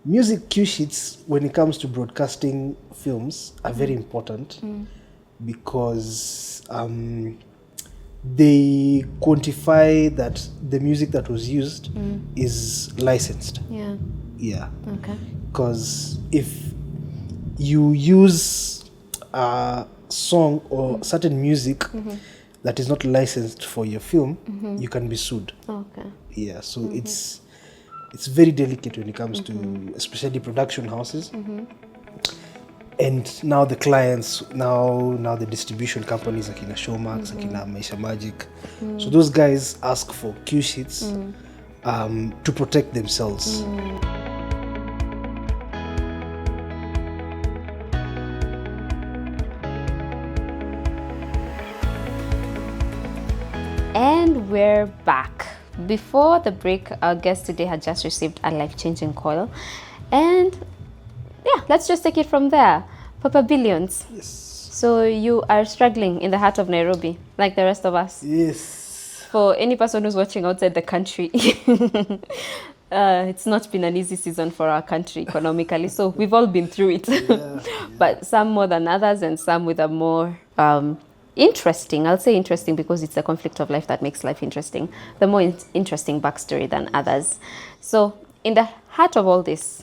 music cue sheets, when it comes to broadcasting films, are very important because they quantify that the music that was used is licensed. Yeah. Yeah. Okay. Because if you use a song or certain music that is not licensed for your film, you can be sued. Okay. Yeah, so it's very delicate when it comes to especially production houses. And now the clients, now the distribution companies, Akina Showmax, Akina Maisha Magic. So those guys ask for cue sheets to protect themselves. And we're back. Before the break, our guest today had just received a life-changing call. And yeah, let's just take it from there. Papa Billions. Yes. So you are struggling in the heart of Nairobi, like the rest of us. Yes. For any person who's watching outside the country, it's not been an easy season for our country economically. So we've all been through it, but some more than others, and some with a more interesting, I'll say interesting because it's the conflict of life that makes life interesting, the more interesting backstory than others. So in the heart of all this,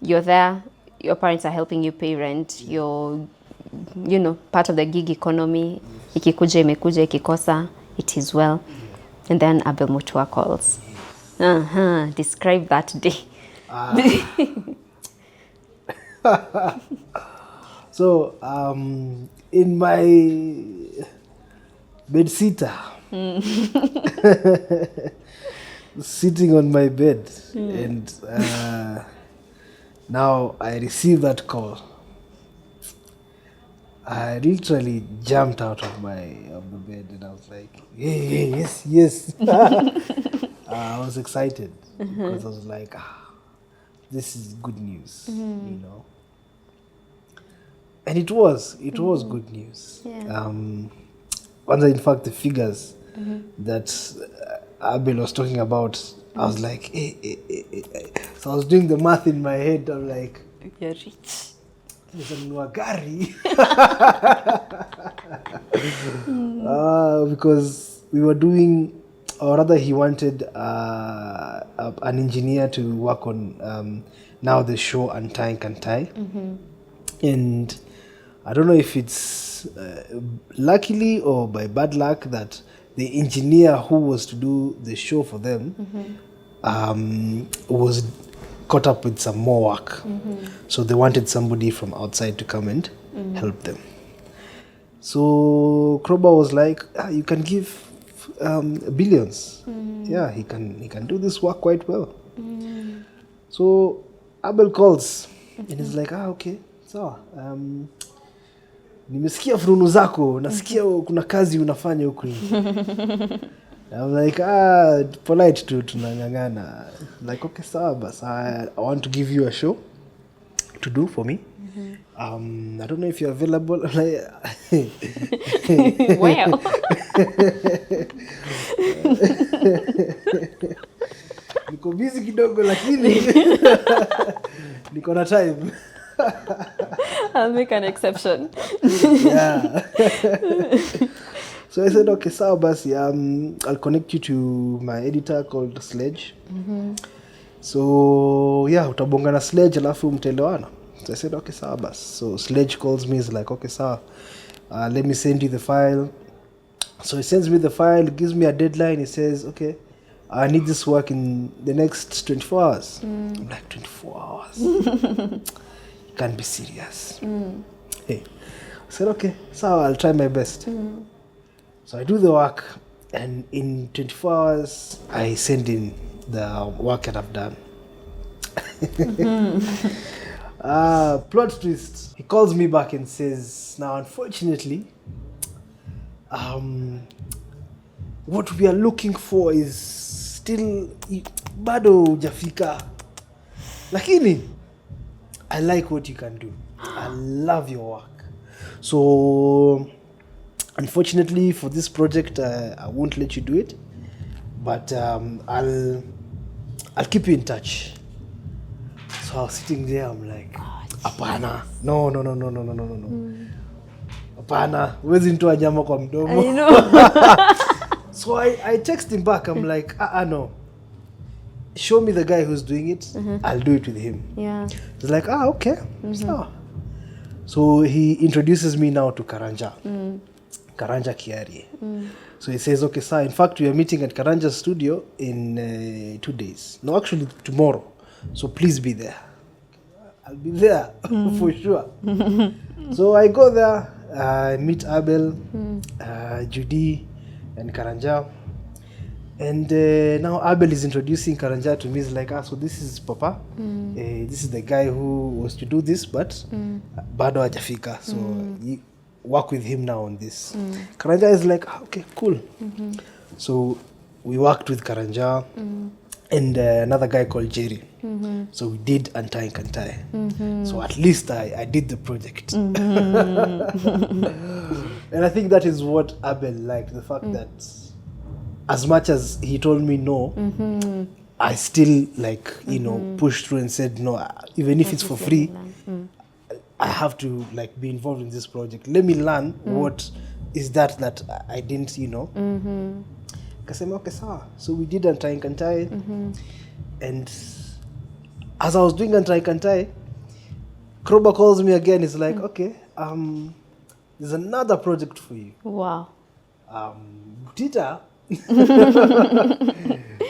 you're there, your parents are helping you pay rent, you're, you know, part of the gig economy. Ikikuja imekuja, ikikosa, it is well. And then Abel Mutua calls. Describe that day. So, in my bedsitter, sitting on my bed, and now I received that call. I literally jumped out of the bed, and I was like, "Hey, yes." I was excited because I was like, "This is good news," you know. And it was good news. Yeah. In fact, the figures that Abel was talking about, I was like, hey. So I was doing the math in my head. I'm like, You're rich. gari. Because we were doing, or rather he wanted an engineer to work on now the show Untying Can Tie. And I don't know if it's luckily or by bad luck that the engineer who was to do the show for them was caught up with some more work. So they wanted somebody from outside to come and help them. So Kroba was like, you can give billions. Yeah, he can do this work quite well. So Abel calls and he's like, okay, sawa. Nimesikia fununu zako, nasikia kuna kazi unafanya huku nje. I'm like, polite tu tunangangana. Like, okay, sawa bas. I want to give you a show to do for me. I don't know if you're available. Well. Niko busy kidogo lakini niko na time. I'll make an exception. Yeah. So I said, okay, sawa basi, I'll connect you to my editor called Sledge. So yeah, utabonga na Sledge alafu mtaelewana. So I said, okay, sawa basi. So Sledge calls me, he's like, okay, sawa, let me send you the file. So he sends me the file, gives me a deadline. He says, okay, I need this work in the next 24 hours. I'm like, 24 hours? You can't be serious. Hey, I said, okay, so I'll try my best. So I do the work, and in 24 hours, I send in the work that I've done. Plot twist. He calls me back and says, now, unfortunately, what we are looking for is still bado hujafika. Lakini, I like what you can do. I love your work. So, unfortunately for this project, I won't let you do it, but I'll keep you in touch. So I was sitting there, I'm like, apana, no. Apana, huwezi nitoa nyama kwa mdomo. I know. So I text him back, I'm like, no. Show me the guy who's doing it, I'll do it with him. Yeah. He's like, okay. So he introduces me now to Karanja. Karanja Kiari. So he says, okay, sir, in fact, we are meeting at Karanja's studio in 2 days. No, actually tomorrow. So please be there. I'll be there for sure. So I go there, I meet Abel, Judy, and Karanja. And now Abel is introducing Karanja to me. He's like, so this is Papa. This is the guy who was to do this, but bado hajafika. So you work with him now on this. Karanja is like, okay, cool. So we worked with Karanja and another guy called Jerry. So we did Antai Kantai. So at least I did the project. And I think that is what Abel liked, the fact that as much as he told me no, I still pushed through and said no, even if it's for free, I have to be involved in this project. Let me learn what is that I didn't, Kasema, okay, sawa. So we did Antai Kantai, and as I was doing Antai Kantai, Kroba calls me again. He's like, okay, there's another project for you. Wow. Butita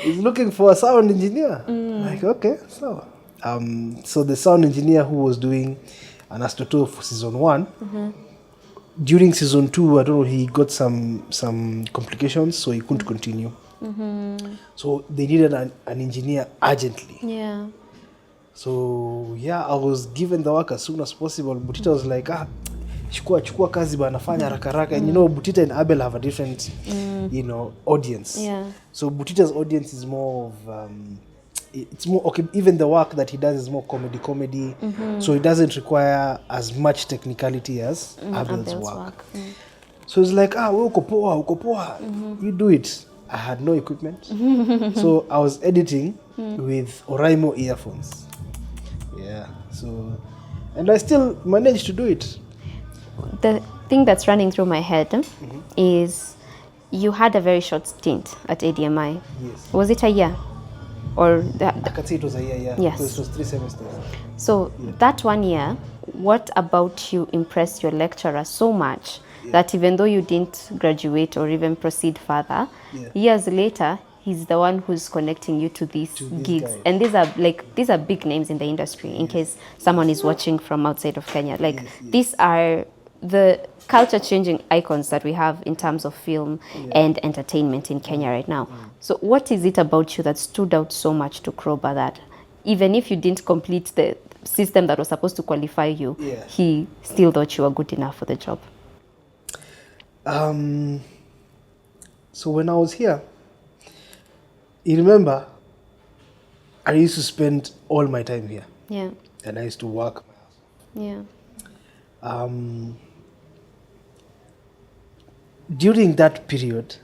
is looking for a sound engineer. Like, okay, so the sound engineer who was doing Anastoto for season 1, during season 2, I don't know, he got some complications, so he couldn't continue. So they needed an engineer urgently. Yeah. So I was given the work as soon as possible. Butita was like, chukua kazi bana, fanya haraka. And Butita and Abel have a different audience. Yeah. So Butita's audience is more of it's more okay, even the work that he does is more comedy. So it doesn't require as much technicality as Abel's work. So it's like, uko poa, you do it. I had no equipment. So I was editing with Oraimo earphones. Yeah. So, and I still managed to do it. The thing that's running through my head is you had a very short stint at ADMI. Yes. Was it a year? Or I can say it was a year, yeah. Yes. Because it was 3 semesters. So that 1 year, what about you impressed your lecturer so much that even though you didn't graduate or even proceed further, years later, he's the one who's connecting you to these gigs. Guys. And these are big names in the industry in case someone is watching from outside of Kenya. These are the culture changing icons that we have in terms of film and entertainment in Kenya right now. So what is it about you that stood out so much to Kroba that even if you didn't complete the system that was supposed to qualify you, he still thought you were good enough for the job? So when I was here, you remember, I used to spend all my time here. Yeah. And I used to work. Yeah. During that period,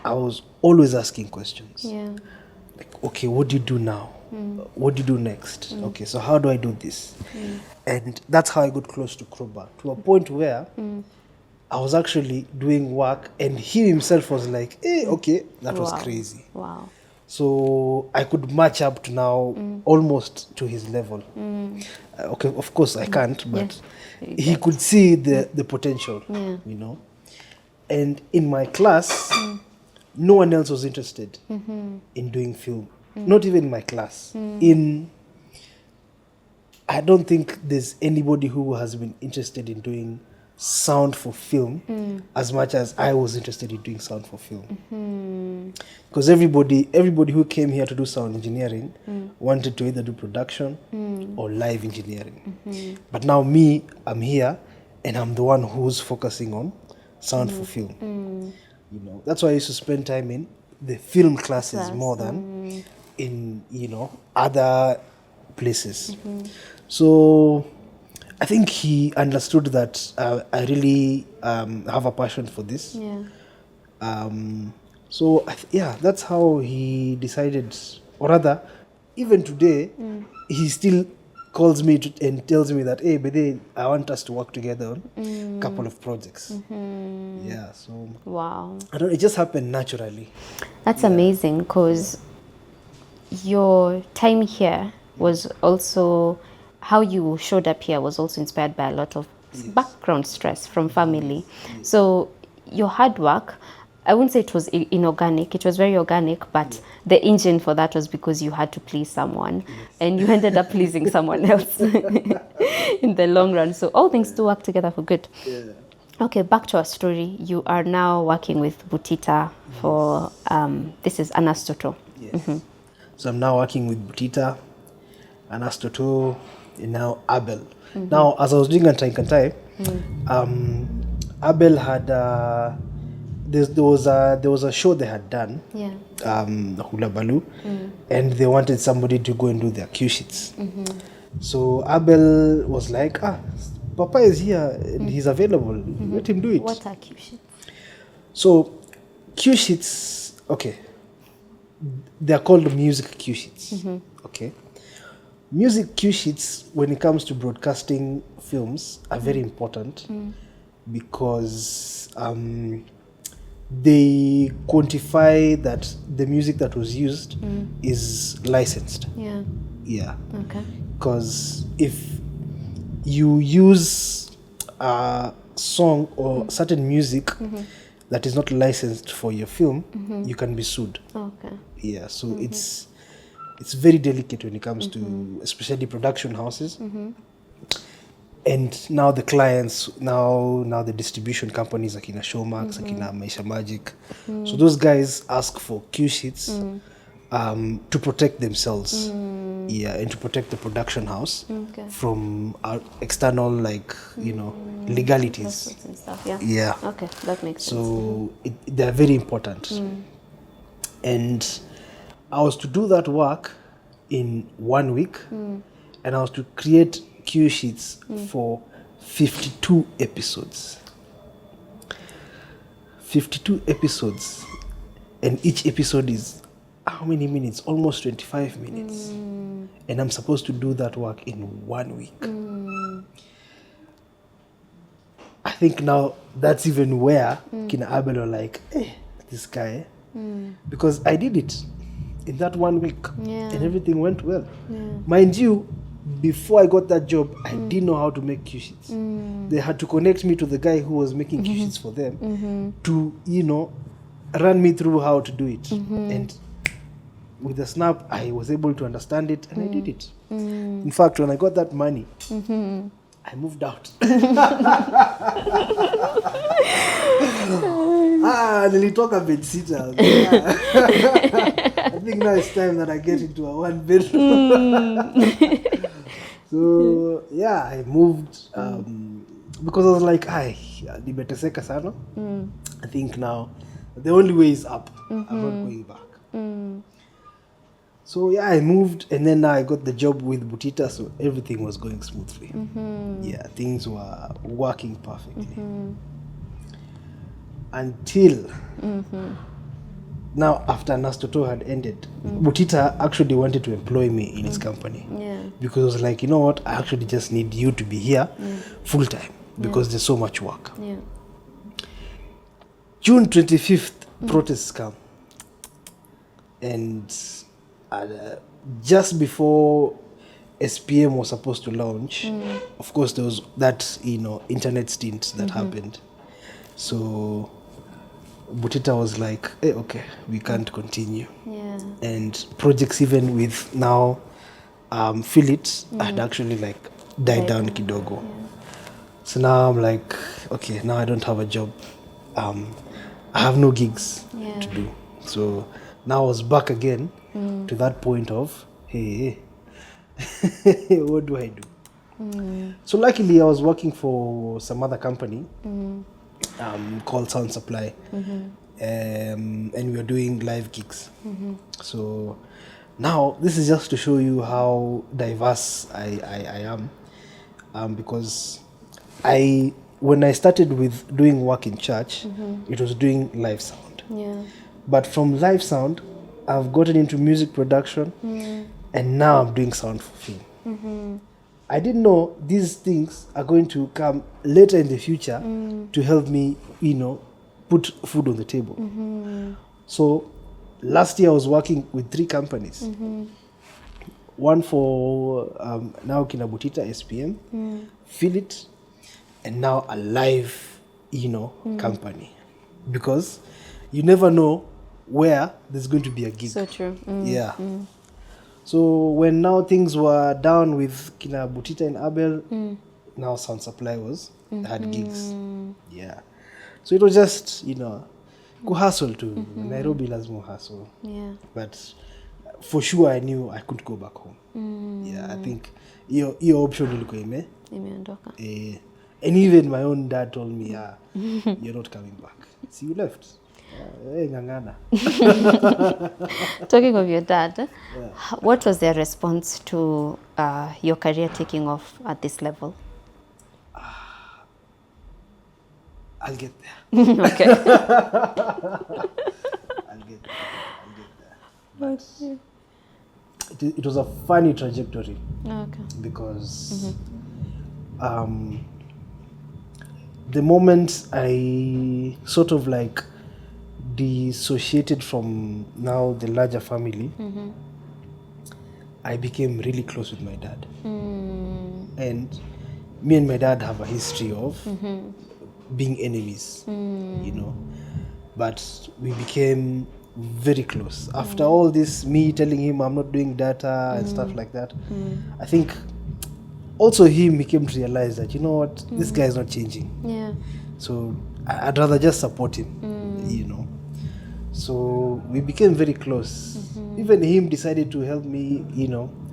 I was always asking questions. Yeah. Like, okay, what do you do now? What do you do next? Okay, so how do I do this? And that's how I got close to Kroba, to a point where I was actually doing work and he himself was like, okay, that was crazy. Wow. So I could match up to now almost to his level. Okay, of course I can't, but he could see the potential, And in my class, no one else was interested in doing film. Not even in my class. I don't think there's anybody who has been interested in doing sound for film as much as I was interested in doing sound for film. Because everybody who came here to do sound engineering wanted to either do production or live engineering. But now I'm here and I'm the one who's focusing on sound for film. That's why I used to spend time in the film classes more than in other places. So I think he understood that I really have a passion for this. So that's how he decided, or rather, even today, he still calls me and tells me that, hey, but I want us to work together on a couple of projects. Yeah, so Wow. it just happened naturally. That's amazing, because your time here was also, how you showed up here was also inspired by a lot of background stress from family. So your hard work, I wouldn't say it was inorganic, it was very organic, but the engine for that was because you had to please someone, and you ended up pleasing someone else in the long run. So all things do work together for good. Okay, back to our story. You are now working with Butita for, this is Anastoto. Yes. So I'm now working with Butita, Anastoto, and now Abel. Now, as I was doing Antai, Abel had there was a show they had done, Hula Balu, and they wanted somebody to go and do their cue sheets. So Abel was like, Papa is here and he's available. Let him do it. What are cue sheets? So cue sheets, okay, they're called music cue sheets. Okay, music cue sheets, when it comes to broadcasting films, are very important because they quantify that the music that was used is licensed. Yeah. Okay. Because if you use a song or certain music that is not licensed for your film, you can be sued. Okay. Yeah, so it's very delicate when it comes to especially production houses. And now the clients, now the distribution companies, Akina Showmax, Akina Maisha Magic. So those guys ask for cue sheets to protect themselves. Yeah, and to protect the production house from our external, legalities. And stuff, Yeah. Okay, that makes sense. So they're very important. And I was to do that work in 1 week, and I was to create cue sheets for 52 episodes. 52 episodes, and each episode is how many minutes? Almost 25 minutes. And I'm supposed to do that work in 1 week. I think now that's even where Kina Abel are like, this guy, because I did it in that 1 week, and everything went well. Mind you, before I got that job, I didn't know how to make cue sheets. They had to connect me to the guy who was making cue sheets for them to, run me through how to do it. And with the snap, I was able to understand it, and I did it. In fact, when I got that money, I moved out. Nilitoka bedsitter. I think now it's time that I get into a one bedroom. So yeah, I moved because I was like, nimeteseka sana. I think now the only way is up. I'm not going back. So yeah, I moved, and then I got the job with Butita, so everything was going smoothly. Yeah, things were working perfectly. Until now, after Nastoto had ended, Butita actually wanted to employ me in his company. Because it was like, you know what, I actually just need you to be here full time because there's so much work. June 25th, protests come. And just before SPM was supposed to launch, of course there was that internet stint that happened. So Butita was like, okay, we can't continue. And projects even with now Philips had actually died down kidogo. So now I'm like, okay, now I don't have a job. I have no gigs to do. So now I was back again to that point of, hey, what do I do? So luckily I was working for some other company called Sound Supply, and we were doing live gigs. So now this is just to show you how diverse I am, because when I started with doing work in church, it was doing live sound. But from live sound, I've gotten into music production, and now I'm doing sound for film. I didn't know these things are going to come later in the future to help me, put food on the table. So last year I was working with 3 companies. One for now Kina Butita SPM, Feel It, and now a live, company. Because you never know where there's going to be a gig. So true. Yeah. So when now things were down with Kina Butita and Abel, now Sound Supply had gigs. Yeah. So it was just, hustle to Nairobi lazima hustle. Yeah. But for sure I knew I couldn't go back home. Yeah, I think your option ilikuwa Imeondoka. and even my own dad told me, you're not coming back. See, you left. Ngangana. Talking of your dad, what was their response to your career taking off at this level? I'll get there. Okay. I'll get there. But it was a funny trajectory. Okay. Because the moment I sort of like dissociated from now the larger family, I became really close with my dad. And me and my dad have a history of being enemies, but we became very close. After all this, me telling him I'm not doing data and stuff like that, I think also he came to realize that, this guy is not changing. Yeah. So I'd rather just support him, So we became very close. Even him decided to help me,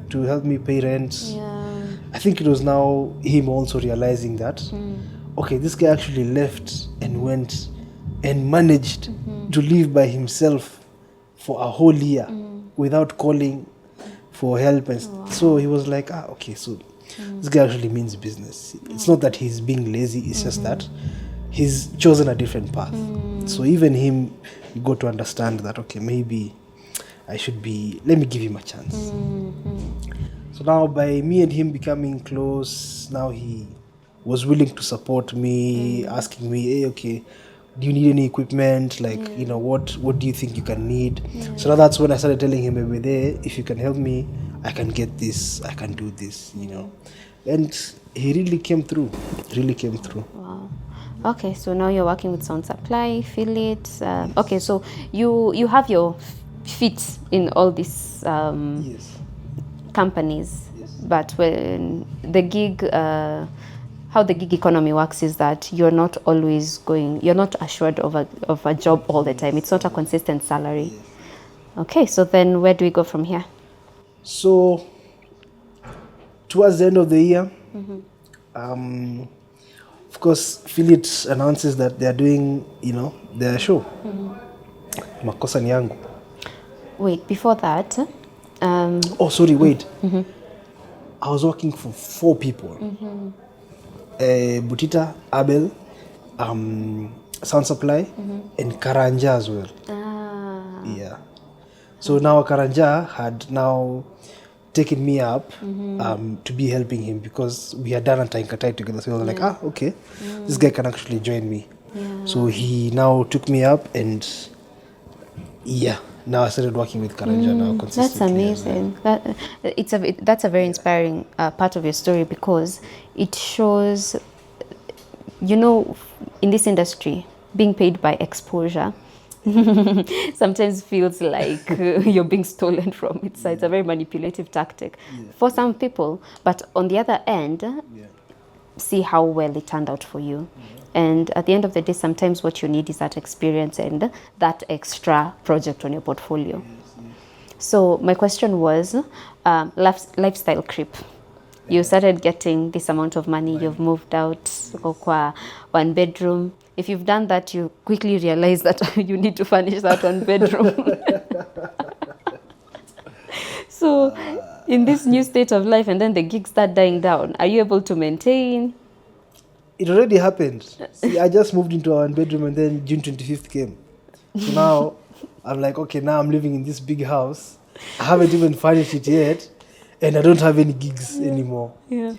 to help me pay rent. Yeah. I think it was now him also realizing that, okay, this guy actually left and went and managed to live by himself for a whole year without calling for help. And so he was like, okay, so this guy actually means business. It's not that he's being lazy, it's just that he's chosen a different path. So even him got to understand that, okay, maybe I should let me give him a chance. So now by me and him becoming close, now he was willing to support me, asking me, hey, okay, do you need any equipment? Like, what do you think you can need? So now that's when I started telling him every day, if you can help me, I can get this, I can do this, And he really came through, Wow. Okay, so now you're working with Sound Supply, Feel It. Okay, so you have your feet in all these Yes. companies. Yes. But when the gig, how the gig economy works is that you're not assured of a job all the time. It's not a consistent salary. Yes. Okay, so then where do we go from here? So towards the end of the year, of course, Feel It announces that they are doing, their show. Makosa ni yangu. Wait, before that, wait. I was working for 4 people. Butita, Abel, Sound Supply, and Karanja as well. Yeah. So now Karanja had now taken me up to be helping him because we had done a Tainkatai together. So I was like, okay, this guy can actually join me. Yeah. So he now took me up and now I started working with Karanja now consistently. That's amazing. That's a very inspiring part of your story because it shows, in this industry, being paid by exposure sometimes feels like you're being stolen from it. So it's a very manipulative tactic for some people. But on the other end, see how well it turned out for you. And at the end of the day, sometimes what you need is that experience and that extra project on your portfolio. So my question was, lifestyle creep. You started getting this amount of money, you've moved out, kwa 1 bedroom. If you've done that, you quickly realize that you need to furnish that 1 bedroom. So in this new state of life, and then the gigs start dying down, are you able to maintain? It already happened. See, I just moved into our 1 bedroom and then June 25th came. So now I'm like, okay, now I'm living in this big house. I haven't even furnished it yet. and I don't have any gigs anymore. Yeah.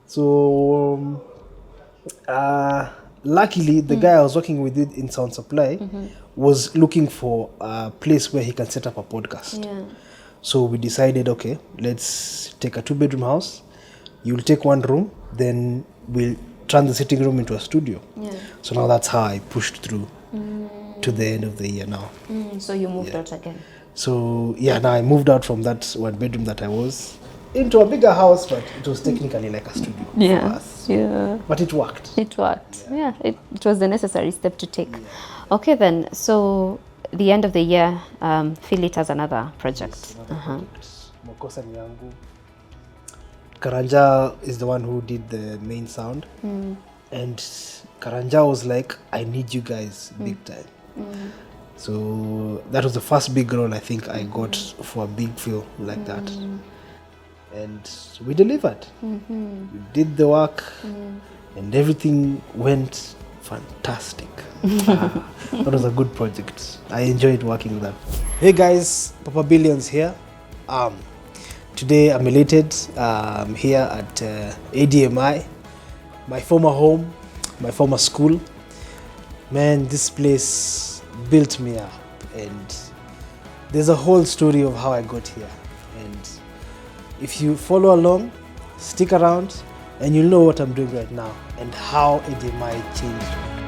So luckily, the guy I was working with in Sound Supply was looking for a place where he can set up a podcast. Yeah. So we decided, okay, let's take a 2-bedroom house. You'll take one room, then we'll turn the sitting room into a studio. Yeah. So now that's how I pushed through to the end of the year now. So you moved out again. So yeah, now I moved out from that 1-bedroom that I was into a bigger house, but it was technically like a studio for us. Yeah. But it worked. It worked. Yeah. It was the necessary step to take. Okay then. So the end of the year, feel it as another project. Mokosa ni yangu. Karanja is the one who did the main sound. And Karanja was like, I need you guys big time. So that was the first big role I think I got for a big film like that. And we delivered. We did the work and everything went fantastic. That was a good project. I enjoyed working with them. Hey guys, Papa Billions here. Today I'm elated. I'm here at ADMI, my former home, my former school. Man, this place built me up, and there's a whole story of how I got here. And if you follow along, stick around, and you'll know what I'm doing right now and how ADMI changed me.